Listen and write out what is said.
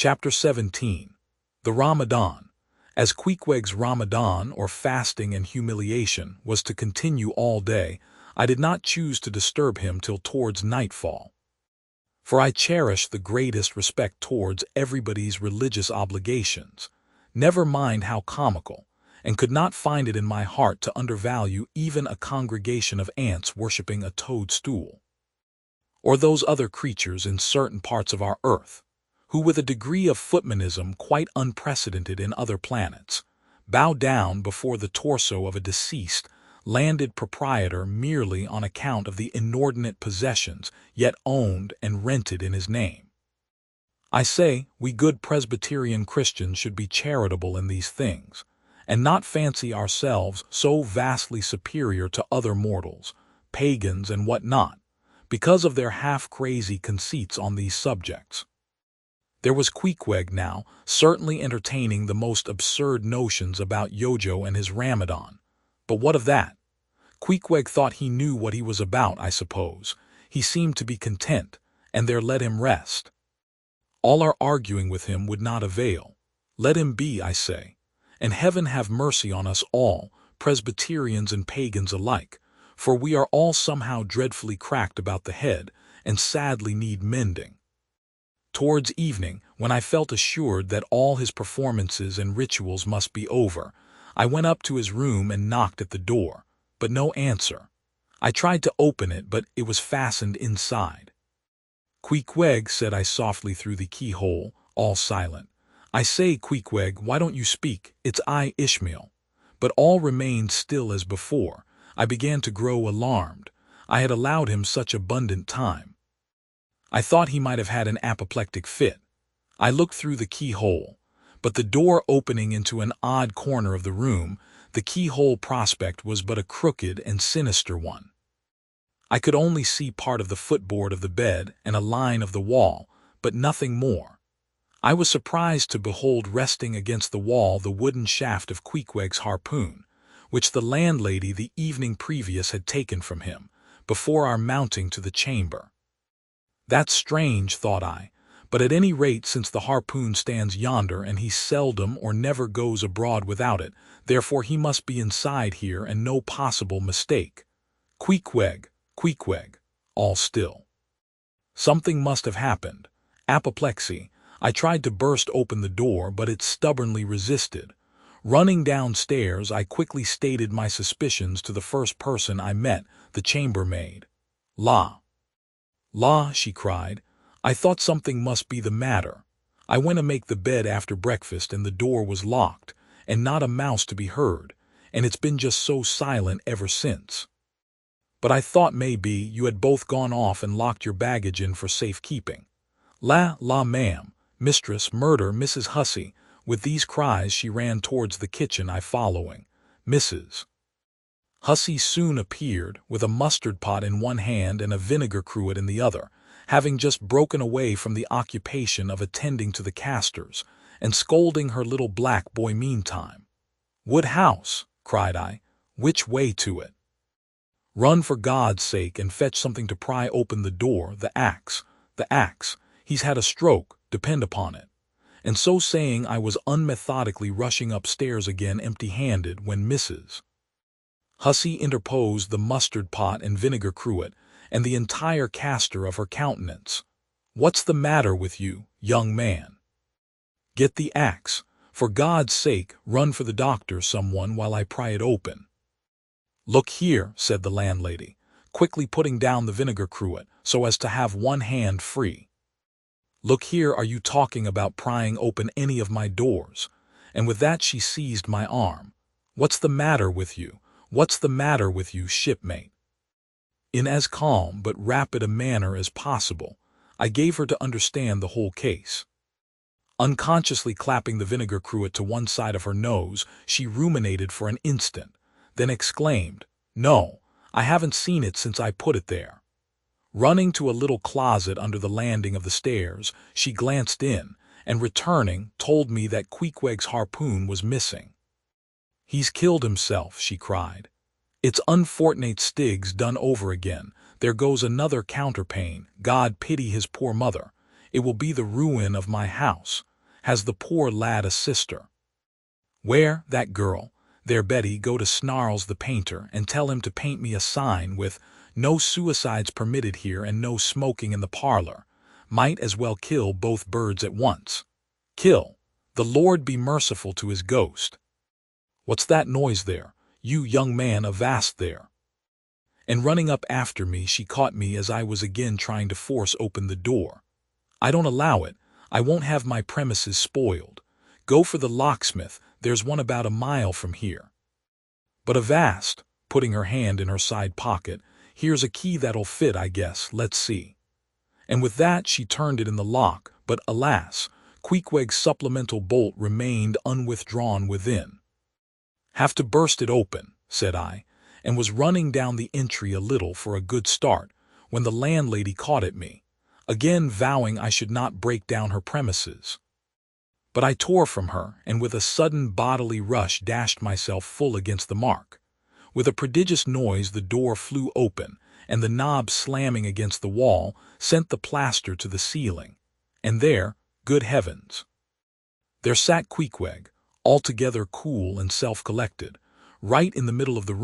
Chapter 17. The Ramadan. As Queequeg's Ramadan, or fasting and humiliation, was to continue all day, I did not choose to disturb him till towards nightfall. For I cherish the greatest respect towards everybody's religious obligations, never mind how comical, and could not find it in my heart to undervalue even a congregation of ants worshipping a toadstool, or those other creatures in certain parts of our earth, who with a degree of footmanism quite unprecedented in other planets, bow down before the torso of a deceased, landed proprietor merely on account of the inordinate possessions yet owned and rented in his name. I say, we good Presbyterian Christians should be charitable in these things, and not fancy ourselves so vastly superior to other mortals, pagans and what not, because of their half-crazy conceits on these subjects. There was Queequeg now, certainly entertaining the most absurd notions about Yojo and his Ramadan. But what of that? Queequeg thought he knew what he was about, I suppose. He seemed to be content, and there let him rest. All our arguing with him would not avail. Let him be, I say. And heaven have mercy on us all, Presbyterians and pagans alike, for we are all somehow dreadfully cracked about the head, and sadly need mending. Towards evening, when I felt assured that all his performances and rituals must be over, I went up to his room and knocked at the door, but no answer. I tried to open it, but it was fastened inside. "Queequeg," said I softly through the keyhole, all silent. "I say, Queequeg, why don't you speak? It's I, Ishmael." But all remained still as before. I began to grow alarmed. I had allowed him such abundant time. I thought he might have had an apoplectic fit. I looked through the keyhole, but the door opening into an odd corner of the room, the keyhole prospect was but a crooked and sinister one. I could only see part of the footboard of the bed and a line of the wall, but nothing more. I was surprised to behold resting against the wall the wooden shaft of Queequeg's harpoon, which the landlady the evening previous had taken from him, before our mounting to the chamber. That's strange, thought I, but at any rate since the harpoon stands yonder and he seldom or never goes abroad without it, therefore he must be inside here and no possible mistake. Queequeg, Queequeg, all still. Something must have happened. Apoplexy. I tried to burst open the door, but it stubbornly resisted. Running downstairs, I quickly stated my suspicions to the first person I met, the chambermaid. La, she cried, I thought something must be the matter. I went to make the bed after breakfast and the door was locked, and not a mouse to be heard, and it's been just so silent ever since. But I thought maybe you had both gone off and locked your baggage in for safekeeping. La, ma'am, mistress, murder, Mrs. Hussey. With these cries she ran towards the kitchen, I following. Mrs. Hussey soon appeared, with a mustard pot in one hand and a vinegar cruet in the other, having just broken away from the occupation of attending to the castors, and scolding her little black boy meantime. "Woodhouse," cried I, "which way to it? Run for God's sake and fetch something to pry open the door, the axe, he's had a stroke, depend upon it." And so saying I was unmethodically rushing upstairs again empty-handed when Mrs. Hussey interposed the mustard pot and vinegar cruet, and the entire castor of her countenance. "What's the matter with you, young man? Get the axe. For God's sake, run for the doctor, someone, while I pry it open." "Look here," said the landlady, quickly putting down the vinegar cruet so as to have one hand free. "Look here, are you talking about prying open any of my doors?" And with that she seized my arm. "What's the matter with you? What's the matter with you, shipmate?" In as calm but rapid a manner as possible, I gave her to understand the whole case. Unconsciously clapping the vinegar cruet to one side of her nose, she ruminated for an instant, then exclaimed, "No, I haven't seen it since I put it there." Running to a little closet under the landing of the stairs, she glanced in, and returning, told me that Queequeg's harpoon was missing. "He's killed himself," she cried. "It's unfortunate Stiggs done over again. There goes another counterpane. God pity his poor mother. It will be the ruin of my house. Has the poor lad a sister? Where, that girl? There, Betty, go to Snarls the painter and tell him to paint me a sign with "No suicides permitted here and no smoking in the parlor." Might as well kill both birds at once. Kill. The Lord be merciful to his ghost. What's that noise there? You young man, avast there. And running up after me, she caught me as I was again trying to force open the door. I don't allow it. I won't have my premises spoiled. Go for the locksmith. There's one about a mile from here. But avast, putting her hand in her side pocket, here's a key that'll fit, I guess. Let's see. And with that she turned it in the lock, but alas, Queequeg's supplemental bolt remained unwithdrawn within. Have to burst it open, said I, and was running down the entry a little for a good start, when the landlady caught at me, again vowing I should not break down her premises. But I tore from her, and with a sudden bodily rush dashed myself full against the mark. With a prodigious noise the door flew open, and the knob slamming against the wall sent the plaster to the ceiling. And there, good heavens! There sat Queequeg, altogether cool and self-collected, right in the middle of the room.